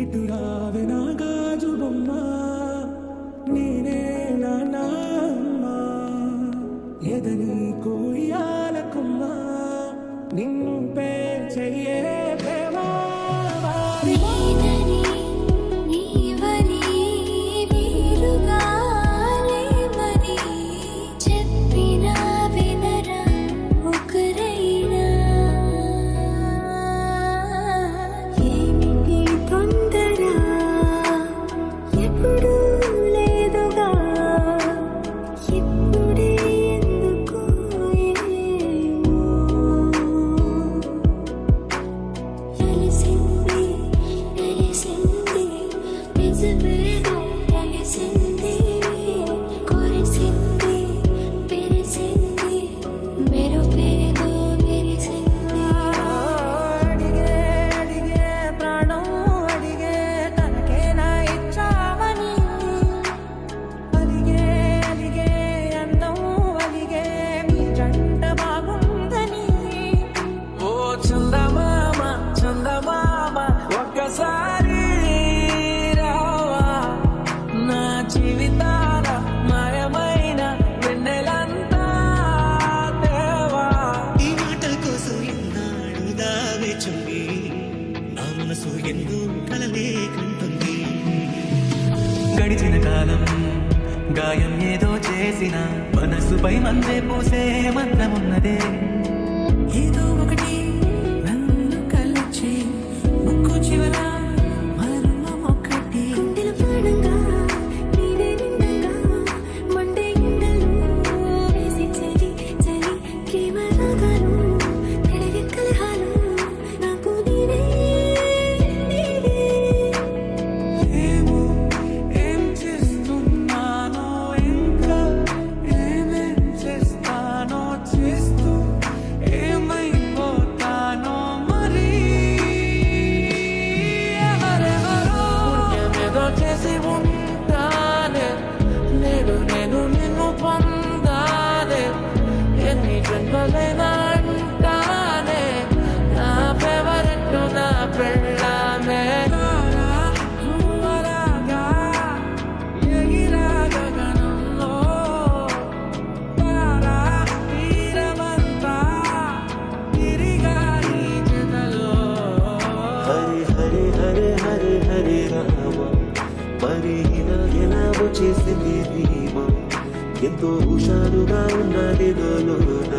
ఇటు రావే నా గాజు బొమ్మ నేనే నాన్న ఎదని కోయాలకుమ్మ నిన్ను పే చెయ్యే ప్రేమ గడిచిన కాలం గాయం ఏదో చేసిన మనసుపై మందే పోసే మంత్రమున్నదే ఏదో ఒకటి నన్ను కలిచి ముక్కు చివర మరణం ఒకటి గుండెల పాడంగా నీవే నిండంగా మండే ఎండలు వేసి చలి చలి ప్రేమ రాగాలు కడగ కలహాలు నాకు నీవే ఏమో ఏం చేస్తున్నానో ఇంకా ఏమేం చేస్తానో చేస్తూ ఏమైపోతానో మరి ఎవరెవరో ఏదో చేసి ఉంటానే నేడు నేను నిన్ను పొందానే ఎన్ని జన్మలైనా అంటానే నా ఫేవరెట్ నా పెళ్ళామే నువ్వలాగా ఎగిరా గగనంలో తారా తీరమంతా తిరిగా ఈ జతలో హరి హరి హరి హరి హరి రామ మరి ఇలా ఎలా వచ్చేసింది ధీమం ఎంతో హుషారుగా ఉన్నది లోన